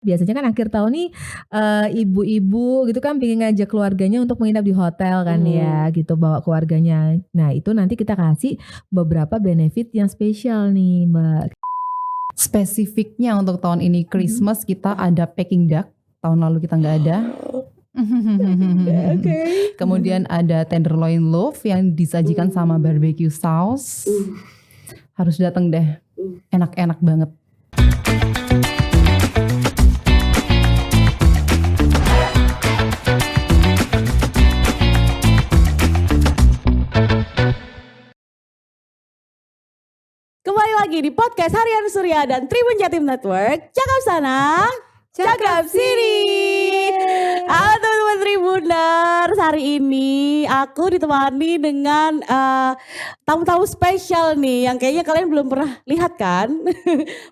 Biasanya kan akhir tahun nih ibu-ibu gitu kan pengen ngajak keluarganya untuk menginap di hotel kan ya gitu, bawa keluarganya. Nah itu nanti kita kasih beberapa benefit yang spesial nih Mbak. Spesifiknya untuk tahun ini Christmas kita ada Peking duck, tahun lalu kita nggak ada. Kemudian ada tenderloin loaf yang disajikan sama barbecue sauce. Harus datang deh, enak-enak banget. Kembali lagi di podcast Harian Surya dan Tribun Jatim Network. Cakap sana, cakap sini. Halo teman-teman Tribuners, hari ini aku ditemani dengan tamu-tamu spesial nih yang kayaknya kalian belum pernah lihat kan.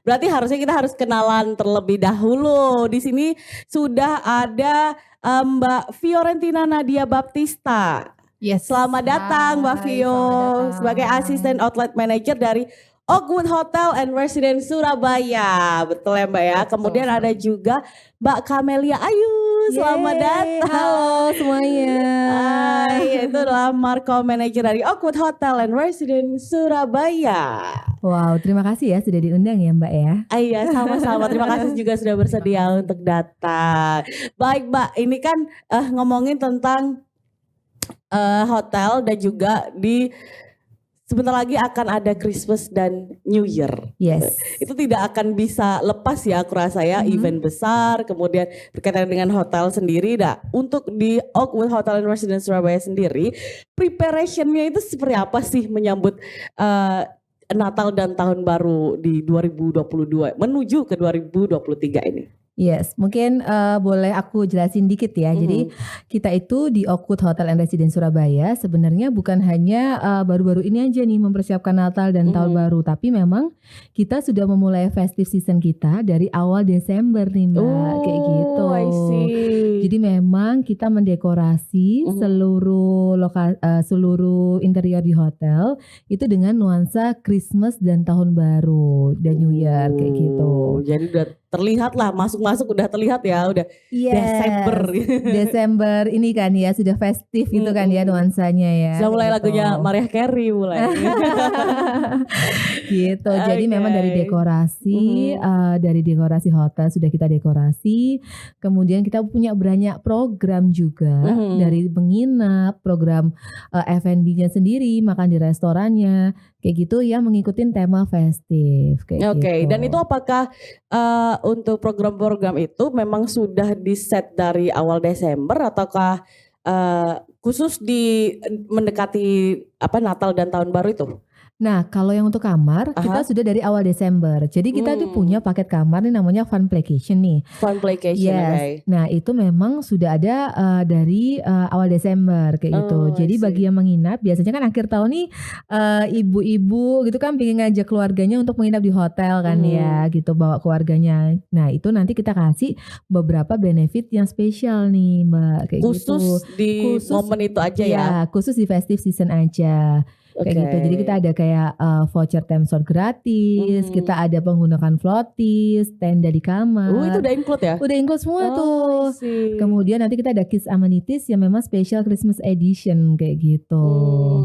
Berarti harusnya kita harus kenalan terlebih dahulu. Di sini sudah ada Mbak Fiorentina Nadia Baptista. Yes. Selamat datang Mbak Fio sebagai asisten outlet manager dari Oakwood Hotel and Residence Surabaya. Betul ya Mbak ya. Kemudian ada juga Mbak Kamelia Ayu. Selamat datang. Halo semuanya. Hai, itu adalah Marco Manager dari Oakwood Hotel and Residence Surabaya. Wow, terima kasih ya sudah diundang ya Mbak ya. Iya, sama-sama. Terima kasih juga sudah bersedia untuk datang. Baik Mbak, ini kan ngomongin tentang hotel dan juga sebentar lagi akan ada Christmas dan New Year. Yes. Itu tidak akan bisa lepas ya aku rasa ya, event besar, kemudian berkaitan dengan hotel sendiri. Untuk di Oakwood Hotel and Residence Surabaya sendiri, preparationnya itu seperti apa sih menyambut Natal dan Tahun Baru di 2022 menuju ke 2023 ini? Yes, mungkin boleh aku jelasin dikit ya. Jadi kita itu di Oakwood Hotel and Residence Surabaya sebenarnya bukan hanya baru-baru ini aja nih mempersiapkan Natal dan Tahun Baru, tapi memang kita sudah memulai festive season kita dari awal Desember nih Mbak, kayak gitu. I see. Jadi memang kita mendekorasi seluruh interior di hotel itu dengan nuansa Christmas dan Tahun Baru dan New Year kayak gitu. Jadi udah terlihat lah, masuk udah terlihat ya, udah Desember. Desember ini kan ya sudah festif gitu kan ya nuansanya ya. Sudah mulai gitu. Lagunya Mariah Carey mulai. Gitu. Jadi memang dari dekorasi hotel sudah kita dekorasi. Kemudian kita punya banyak program juga dari menginap, program F&B-nya sendiri, makan di restorannya, kayak gitu ya mengikuti tema festif kayak gitu. Oke, dan itu apakah untuk program-program itu memang sudah di-set dari awal Desember ataukah khusus mendekati Natal dan Tahun Baru itu? Nah kalau yang untuk kamar kita sudah dari awal Desember. Jadi kita tuh punya paket kamar nih namanya Fun Playcation nih. Fun Playcation, yes. Okay. Nah itu memang sudah ada dari awal Desember kayak gitu. Jadi bagi yang menginap biasanya kan akhir tahun nih ibu-ibu gitu kan pengen ngajak keluarganya untuk menginap di hotel kan ya gitu, bawa keluarganya. Nah itu nanti kita kasih beberapa benefit yang spesial nih Mbak kayak khusus gitu. Khusus momen itu aja ya? Khusus di festive season aja. Kayak gitu. Jadi kita ada kayak voucher Themson gratis, kita ada penggunaan floaties, tenda di kamar. Itu udah include ya? Udah include semua tuh. Kemudian nanti kita ada kids amenities yang memang special Christmas edition kayak gitu.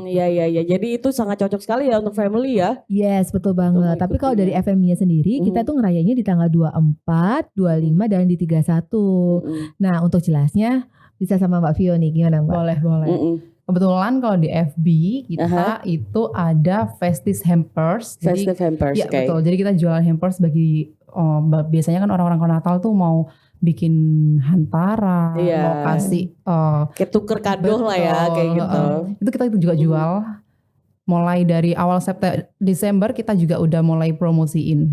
Iya. Jadi itu sangat cocok sekali ya untuk family ya? Yes, betul banget. Tapi kalau dari FMB-nya sendiri kita tuh ngerayainnya di tanggal 24, 25 dan di 31. Nah, untuk jelasnya bisa sama Mbak Fio nih, gimana Mbak? Boleh. Kebetulan kalau di FB kita itu ada Festive Hampers. Festive Hampers, ya betul. Jadi kita jualan hampers bagi biasanya kan orang-orang kalau Natal tuh mau bikin hantaran, mau kasih kayak tuker kado lah ya kayak gitu. Itu kita juga jual. Mulai dari awal Desember kita juga udah mulai promosiin.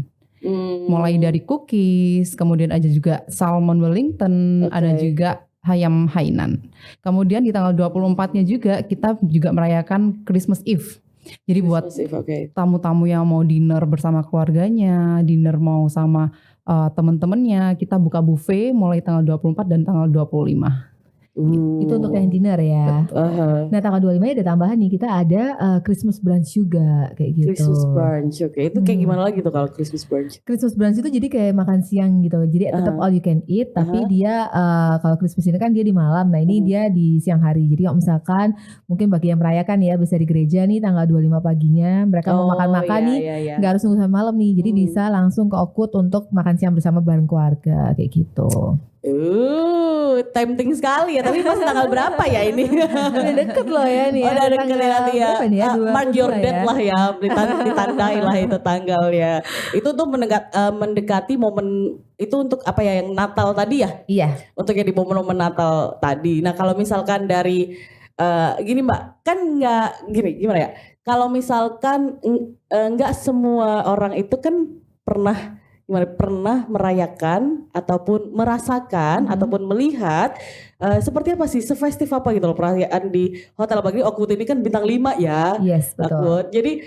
Mulai dari cookies, kemudian ada juga salmon Wellington, ada juga ayam Hainan. Kemudian di tanggal 24-nya juga kita juga merayakan Christmas Eve. Jadi buat tamu-tamu yang mau dinner bersama keluarganya, dinner mau sama teman-temannya, kita buka buffet mulai tanggal 24 dan tanggal 25. Itu untuk yang dinner ya. Nah tanggal 25 ada tambahan nih, kita ada Christmas brunch juga kayak gitu. Christmas brunch, oke. Itu kayak gimana lagi tuh kalau Christmas brunch? Christmas brunch itu jadi kayak makan siang gitu. Jadi tetap all you can eat, tapi dia kalau Christmas ini kan dia di malam. Nah ini dia di siang hari. Jadi kalau misalkan mungkin bagi yang merayakan ya bisa di gereja nih tanggal 25 paginya mereka mau makan-makan nih, nggak harus nunggu sampai malam nih. Jadi bisa langsung ke Oakwood untuk makan siang bersama bareng keluarga kayak gitu. Tempting sekali ya. Tapi pas tanggal berapa ya ini? Udah deket loh ya nih. Udah deket ya nanti ya. Mark your date lah ya. Ditandai lah itu tanggalnya. Itu tuh mendekati momen itu untuk apa ya, yang Natal tadi ya? Iya. Untuk yang di momen-momen Natal tadi. Nah kalau misalkan dari gini Mbak, kan nggak gini, gimana ya? Kalau misalkan nggak semua orang itu kan pernah merayakan ataupun merasakan ataupun melihat seperti apa sih, sefestif apa gitu loh perayaan di hotel. Apalagi Oakwood ini kan bintang 5 ya. Yes, betul. Oakwood. Jadi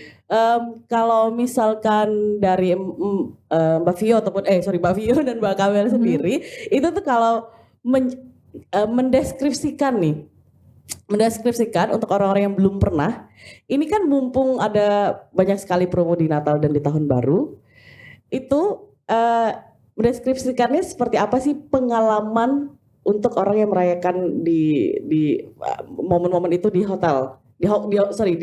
kalau misalkan dari Mbak Vio ataupun Mbak Vio dan Mbak Kamel sendiri itu tuh kalau mendeskripsikan untuk orang-orang yang belum pernah, ini kan mumpung ada banyak sekali promo di Natal dan di Tahun Baru, itu mendeskripsikannya seperti apa sih pengalaman untuk orang yang merayakan di momen-momen itu di hotel, di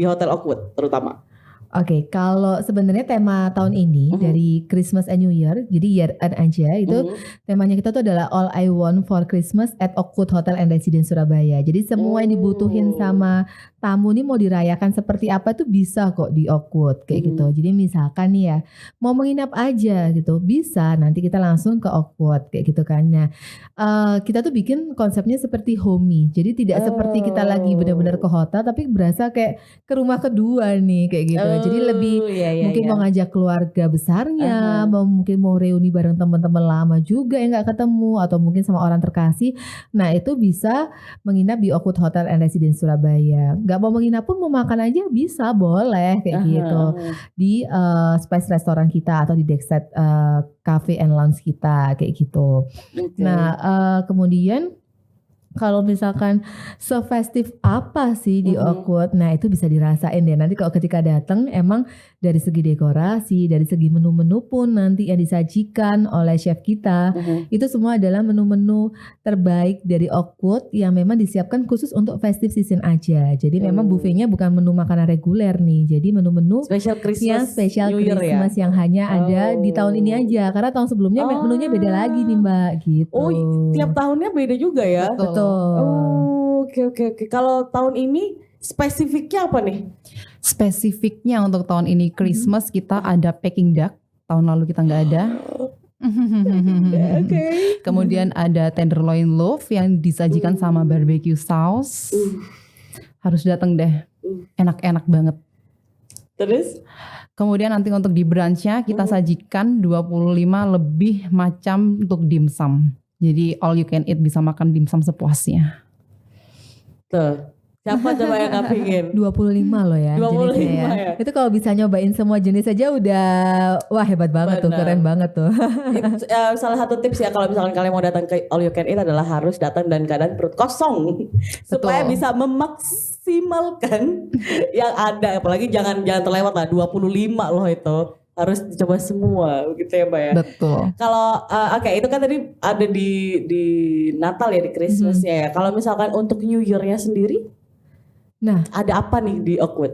hotel Oakwood terutama. Oke, kalau sebenarnya tema tahun ini dari Christmas and New Year, jadi year end aja itu temanya kita tuh adalah All I Want for Christmas at Oakwood Hotel and Residence Surabaya. Jadi semua yang dibutuhin sama tamu nih mau dirayakan seperti apa tuh bisa kok di Oakwood kayak gitu. Jadi misalkan nih ya mau menginap aja gitu bisa, nanti kita langsung ke Oakwood kayak gitu kan. Nah kita tuh bikin konsepnya seperti homey. Jadi tidak seperti kita lagi benar-benar ke hotel, tapi berasa kayak ke rumah kedua nih kayak gitu. Jadi lebih mungkin mau ngajak keluarga besarnya, mungkin mau reuni bareng teman-teman lama juga yang nggak ketemu, atau mungkin sama orang terkasih. Nah itu bisa menginap di Oakwood Hotel and Residence Surabaya. Gak mau menginap pun mau makan aja bisa, boleh kayak gitu di Spice Restoran kita atau di Deckside Cafe and Lounge kita kayak gitu. Nah kemudian kalau misalkan sefestif apa sih di Oakwood, nah itu bisa dirasain deh nanti kalau ketika datang. Emang dari segi dekorasi, dari segi menu-menu pun nanti yang disajikan oleh chef kita, itu semua adalah menu-menu terbaik dari Oakwood yang memang disiapkan khusus untuk festive season aja. Jadi memang buffetnya bukan menu makanan reguler nih, jadi menu-menu special Christmas, yang special New Year Christmas yang hanya ada di tahun ini aja, karena tahun sebelumnya menunya beda lagi nih Mbak gitu. Oh tiap tahunnya beda juga ya? Betul. Oke. Kalau tahun ini spesifiknya apa nih? Spesifiknya untuk tahun ini Christmas kita ada Peking duck. Tahun lalu kita nggak ada. Kemudian ada tenderloin loaf yang disajikan sama barbecue sauce. Harus datang deh. Enak-enak banget. Terus? Kemudian nanti untuk di brunchnya kita sajikan 25 lebih macam untuk dimsum. Jadi all you can eat, bisa makan dimsum sepuasnya. Tuh. Siapa coba yang gak pingin? 25 loh ya. 25 ya. Itu kalau bisa nyobain semua jenis aja udah wah hebat banget tuh, keren banget tuh. Salah satu tips ya kalau misalkan kalian mau datang ke All You Can Eat adalah harus datang dan keadaan perut kosong. Supaya bisa memaksimalkan yang ada. Apalagi jangan terlewat lah, 25 loh itu. Harus dicoba semua begitu ya Mbak ya. Betul. Kalau itu kan tadi ada di Natal ya, di Christmasnya ya. Kalau misalkan untuk New Year-nya sendiri, nah ada apa nih di Oakwood?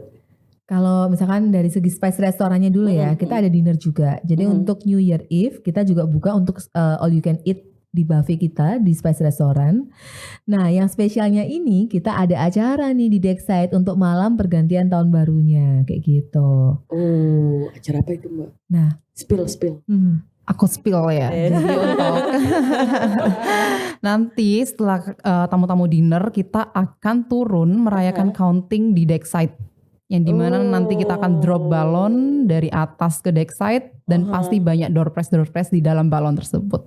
Kalau misalkan dari segi Spice restorannya dulu ya, kita ada dinner juga. Jadi untuk New Year Eve kita juga buka untuk all you can eat di buffet kita di Spice Restoran. Nah yang spesialnya ini kita ada acara nih di Deckside untuk malam pergantian tahun barunya kayak gitu. Oh acara apa itu Mbak? Nah spill. Aku spill ya. Jadi untuk nanti setelah tamu-tamu dinner kita akan turun merayakan counting di Deckside. Yang dimana nanti kita akan drop balon dari atas ke Deckside dan pasti banyak door prize di dalam balon tersebut.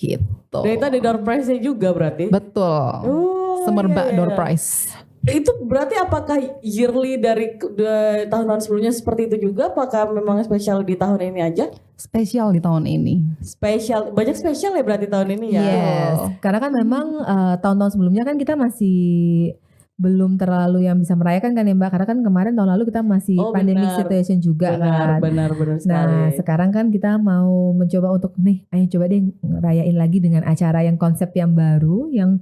Gitu. Dan itu ada door prize-nya juga berarti? Betul. Semerbak door prize. Itu berarti apakah yearly dari tahun-tahun sebelumnya seperti itu juga? Apakah memang spesial di tahun ini aja? spesial di tahun ini. Spesial, banyak spesial ya berarti tahun ini ya. Yes, karena kan memang tahun-tahun sebelumnya kan kita masih belum terlalu yang bisa merayakan kan ya Mbak, karena kan kemarin tahun lalu kita masih pandemic benar. situation juga kan. Benar sekali. Nah sekarang kan kita mau mencoba untuk ayo coba deh ngerayain lagi dengan acara yang konsep yang baru, yang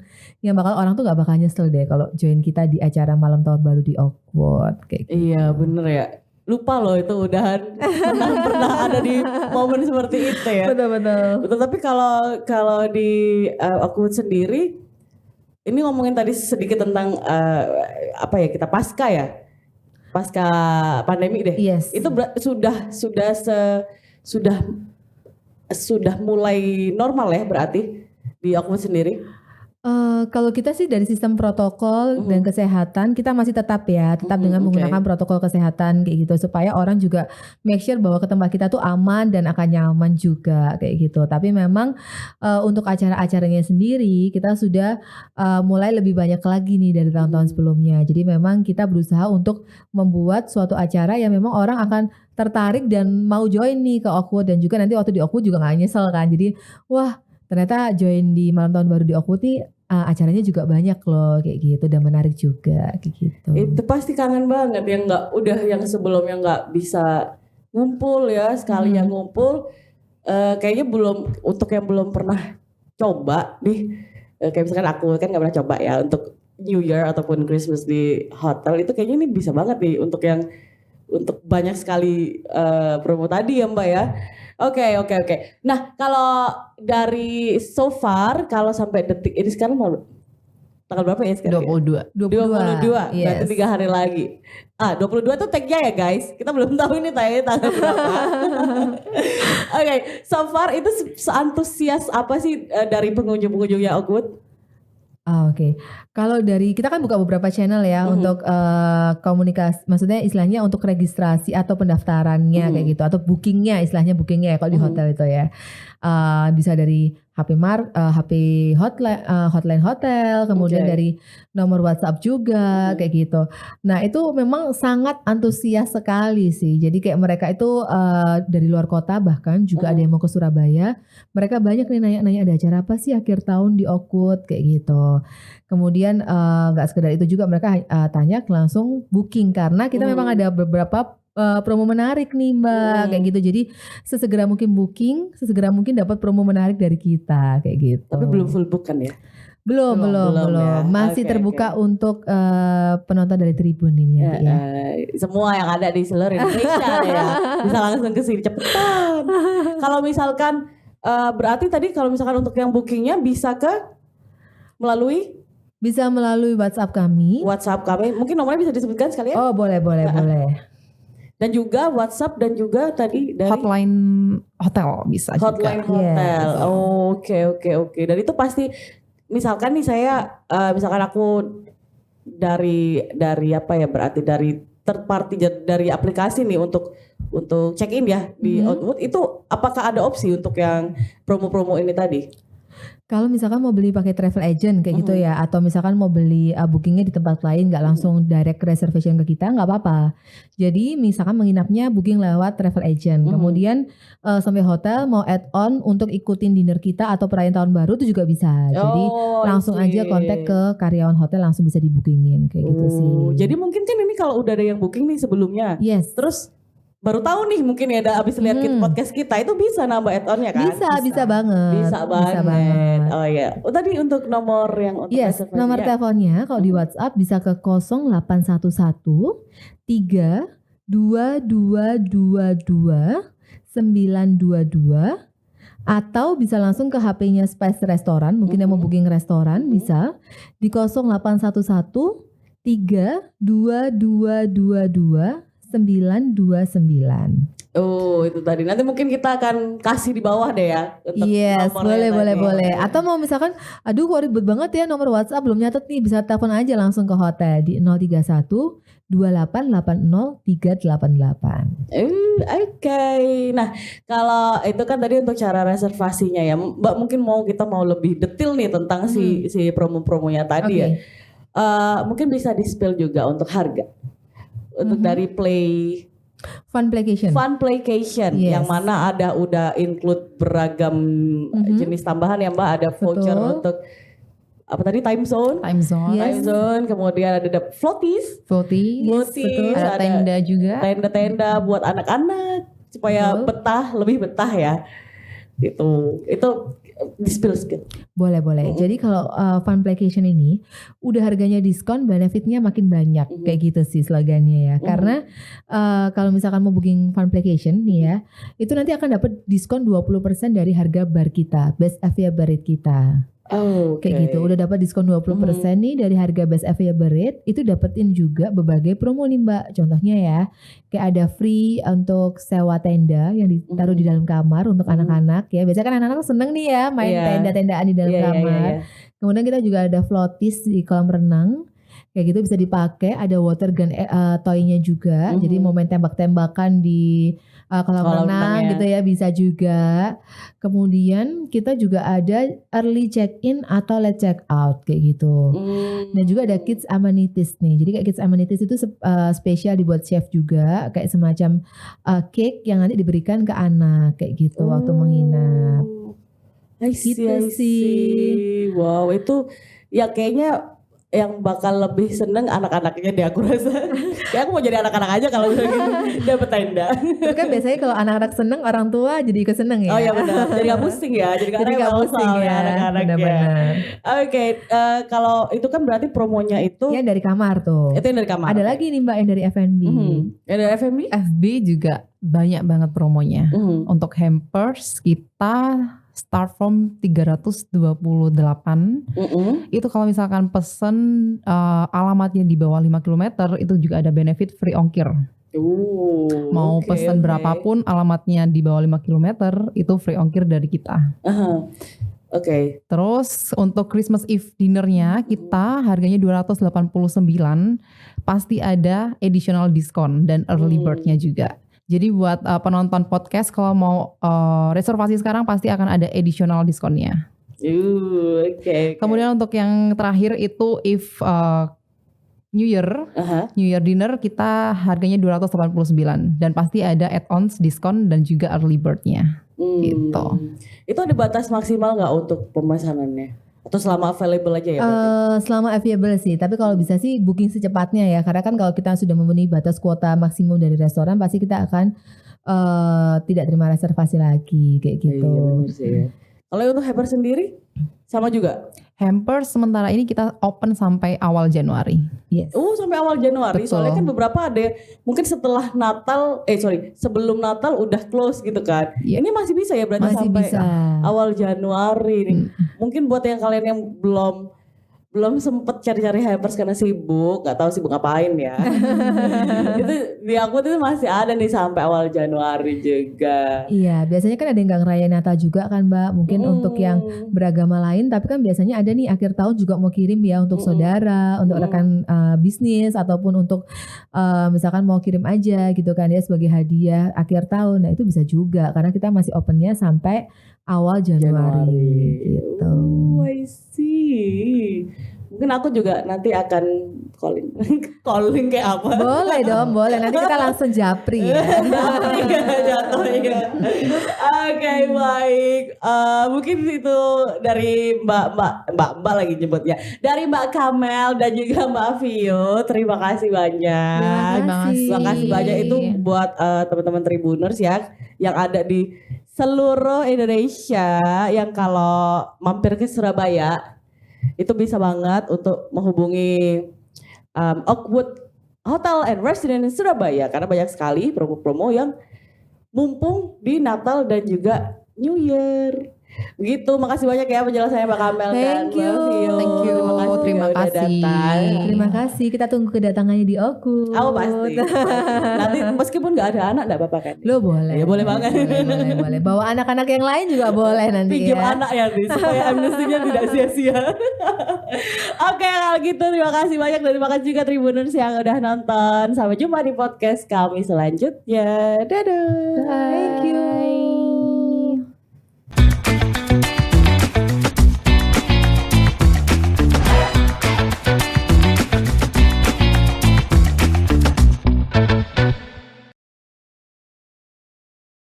bakal orang tuh gak bakal nyesel deh kalau join kita di acara malam tahun baru di Awkward kayak gitu. Iya bener ya. Lupa loh itu udahan pernah ada di momen seperti itu ya. Betul. Tapi kalau di Awkward sendiri, ini ngomongin tadi sedikit tentang kita pasca pandemi deh. Yes. Itu sudah mulai normal ya berarti di Awkward sendiri. Kalau kita sih dari sistem protokol dan kesehatan kita masih tetap dengan menggunakan protokol kesehatan kayak gitu supaya orang juga make sure bahwa ke tempat kita tuh aman dan akan nyaman juga kayak gitu. Tapi memang untuk acara-acaranya sendiri kita sudah mulai lebih banyak lagi nih dari tahun-tahun sebelumnya. Jadi memang kita berusaha untuk membuat suatu acara yang memang orang akan tertarik dan mau join nih ke Awkward, dan juga nanti waktu di Awkward juga gak nyesel kan. Jadi wah, ternyata join di malam tahun baru di Awkward nih acaranya juga banyak loh kayak gitu dan menarik juga kayak gitu. Itu pasti kangen banget yang yang sebelumnya nggak bisa ngumpul ya, sekali yang ngumpul kayaknya untuk yang belum pernah coba nih, kayak misalkan aku kan nggak pernah coba ya untuk New Year ataupun Christmas di hotel, itu kayaknya ini bisa banget nih untuk banyak sekali promo tadi ya Mbak ya. Oke. Nah kalau dari so far, kalau sampai detik ini sekarang tanggal berapa ya sekarang? 22. Berarti 3 hari lagi. 22 tuh tag-nya ya guys. Kita belum tahu ini tanggal berapa. Oke, so far itu seantusias apa sih dari pengunjung-pengunjungnya Awkward? Oke. Kalau dari kita kan buka beberapa channel ya untuk komunikasi, maksudnya istilahnya untuk registrasi atau pendaftarannya kayak gitu, atau bookingnya ya kalau di hotel itu ya. Bisa dari HP hotline hotel, kemudian dari nomor WhatsApp juga kayak gitu. Nah itu memang sangat antusias sekali sih. Jadi kayak mereka itu dari luar kota bahkan juga ada yang mau ke Surabaya. Mereka banyak nih nanya-nanya ada acara apa sih akhir tahun di Awkward kayak gitu. Kemudian gak sekedar itu juga mereka tanya langsung booking, karena kita memang ada beberapa promo menarik nih Mbak kayak gitu. Jadi sesegera mungkin booking, sesegera mungkin dapat promo menarik dari kita kayak gitu. Tapi belum full book kan ya? Belum. Ya. Masih terbuka untuk penonton dari Tribun ini nanti ya. Semua yang ada di seluruh Indonesia ya. Bisa langsung ke sini cepetan. Kalau misalkan berarti tadi kalau misalkan untuk yang bookingnya bisa melalui WhatsApp kami. Mungkin nomornya bisa disebutkan sekalian? Oh, boleh. Dan juga WhatsApp dan juga tadi dari hotline hotel bisa hotline juga. hotel. Yes. Oke. Dan itu pasti misalkan nih saya misalkan aku dari berarti dari third party dari aplikasi nih untuk check in ya di Awkward, itu apakah ada opsi untuk yang promo-promo ini tadi? Kalau misalkan mau beli pakai travel agent kayak gitu ya, atau misalkan mau beli bookingnya di tempat lain nggak langsung direct reservation ke kita, nggak apa-apa. Jadi misalkan menginapnya booking lewat travel agent, kemudian sampai hotel mau add on untuk ikutin dinner kita atau perayaan tahun baru itu juga bisa. Jadi langsung aja kontak ke karyawan hotel, langsung bisa dibookingin kayak gitu sih. Jadi mungkin kan ini kalau udah ada yang booking nih sebelumnya, yes. Terus baru tahu nih mungkin ya abis lihat podcast kita itu bisa nambah add-onnya kan? Bisa banget. Bisa banget. Oh iya. Tadi untuk nomor yang untuk reservasinya. Nomor teleponnya kalau di WhatsApp bisa ke 0811 32222 922, atau bisa langsung ke HP-nya Spice Restoran, mungkin yang mau booking restoran bisa di 0811 32222 929. Oh itu tadi, nanti mungkin kita akan kasih di bawah deh ya. Yes, boleh. Atau mau misalkan, aduh kok ribet banget ya nomor WhatsApp belum nyatet nih, bisa telepon aja langsung ke hotel di 031 2880 388. Oke. Nah kalau itu kan tadi untuk cara reservasinya ya, Mbak mungkin kita mau lebih detail nih tentang si promo-promonya tadi ya. Mungkin bisa di-spill juga untuk harga. Untuk dari play Fun playcation. Fun playcation Yes. yang mana udah include beragam jenis tambahan ya Mbak, ada voucher Betul. untuk apa tadi time zone, Time zone, Yes. time zone, kemudian ada floaties, floaties, betul. ada Ada tenda juga. tenda-tenda buat anak-anak supaya Betul. lebih betah ya. Itu di-spill skill. Boleh. Jadi kalau fun playcation ini udah harganya diskon, benefitnya makin banyak kayak gitu sih slogannya ya. Karena kalau misalkan mau booking fun playcation nih ya, itu nanti akan dapat diskon 20% dari harga bar kita, Best Avia Barit kita. Oh, Kayak gitu, udah dapat diskon 20% nih dari harga Best Avia Barit. Itu dapetin juga berbagai promo nih Mbak. Contohnya ya, kayak ada free untuk sewa tenda yang ditaruh di dalam kamar untuk anak-anak ya. Biasanya kan anak-anak seneng nih ya main Iya. tenda-tendaan di dalam Iya, kamar. Kemudian kita juga ada floaties di kolam renang. Kayak gitu bisa dipakai, ada water gun toy-nya juga. Jadi mau main tembak-tembakan di kolam Kolam renang renang ya. gitu ya bisa juga. Kemudian kita juga ada early check-in atau late check-out kayak gitu. Dan juga ada kids amenities nih. Jadi kayak kids amenities itu spesial dibuat chef juga, kayak semacam cake yang nanti diberikan ke anak kayak gitu waktu menginap. I see, Gitu I sih. see. Wow, itu ya kayaknya yang bakal lebih seneng anak-anaknya deh aku rasa. Ya aku mau jadi anak-anak aja kalau udah gitu dapet tenda. Tapi kan biasanya kalau anak-anak seneng, orang tua jadi ikut seneng ya. Oh iya benar. Jadi gak pusing ya. Jadi Jadi gak pusing ya, anak-anaknya. benar-benar. Oke, kalau itu kan berarti promonya itu Yang dari kamar tuh. itu yang dari kamar. Ada lagi nih Mbak yang dari F&B. Yang dari F&B? FB juga banyak banget promonya. Untuk hampers kita start from 328. Itu kalau misalkan pesen alamatnya di bawah 5 km itu juga ada benefit free ongkir. Mau Oke, pesen oke. berapapun alamatnya di bawah 5 km itu free ongkir dari kita. Oke. Terus untuk Christmas Eve dinnernya kita harganya 289, pasti ada additional diskon dan early birdnya juga. Jadi buat penonton podcast kalau mau reservasi sekarang pasti akan ada additional diskonnya. Oke. Kemudian untuk yang terakhir itu if New Year dinner kita harganya 289 dan pasti ada add-ons diskon dan juga early birdnya. Gitu. Itu ada batas maksimal nggak untuk pemesanannya? Atau selama available aja ya berarti? Selama available sih, tapi kalau bisa sih booking secepatnya ya, karena kan kalau kita sudah memenuhi batas kuota maksimum dari restoran pasti kita akan tidak terima reservasi lagi kayak gitu. Iya benar sih ya. Kalau untuk Hyper sendiri sama juga? Hampers sementara ini kita open sampai awal Januari. Yes. Sampai awal Januari. Betul. Soalnya kan beberapa ada mungkin setelah Natal, sebelum Natal udah close gitu kan. Iya. Ini masih bisa ya berarti Masih sampai bisa. awal Januari nih. Mungkin buat yang kalian yang belum sempet cari-cari Hypers karena sibuk, nggak tahu sibuk ngapain ya. Itu di aku itu masih ada nih sampai awal Januari juga. Iya, biasanya kan ada yang nggak ngerayain Natal juga kan Mbak. Mungkin untuk yang beragama lain, tapi kan biasanya ada nih akhir tahun juga mau kirim ya untuk saudara, untuk rekan bisnis ataupun untuk misalkan mau kirim aja gitu kan ya sebagai hadiah akhir tahun. Nah itu bisa juga karena kita masih opennya sampai awal Januari. Gitu. I see. Mungkin aku juga nanti akan calling kayak apa? Boleh dong, boleh. Nanti kita langsung japri ya. Jatuhnya. Oke, baik. Mungkin itu dari Mbak lagi nyebutnya. Dari Mbak Kamel dan juga Mbak Vio. Terima kasih banyak. Terima kasih. Terima kasih banyak itu buat teman-teman Tribuners ya yang ada di seluruh Indonesia yang kalau mampir ke Surabaya itu bisa banget untuk menghubungi Oakwood Hotel and Residence Surabaya karena banyak sekali promo-promo yang mumpung di Natal dan juga New Year. Begitu, makasih banyak ya penjelasannya Mbak Kamel dan Thank you. Mbak Vio. Thank you. Terima udah kasih. datang. Terima kasih. Kita tunggu kedatangannya di Oakwood. Oh pasti. Nanti meskipun nggak ada anak nggak apa-apa kan? Lo boleh. Ya, boleh banget. Boleh. Bawa anak-anak yang lain juga boleh nanti Pinjam ya. anak ya nih supaya amnestinya tidak sia-sia. Oke kalau gitu terima kasih banyak dan terima kasih juga Tribuners yang udah nonton. Sampai jumpa di podcast kami selanjutnya. Dadah. Thank you.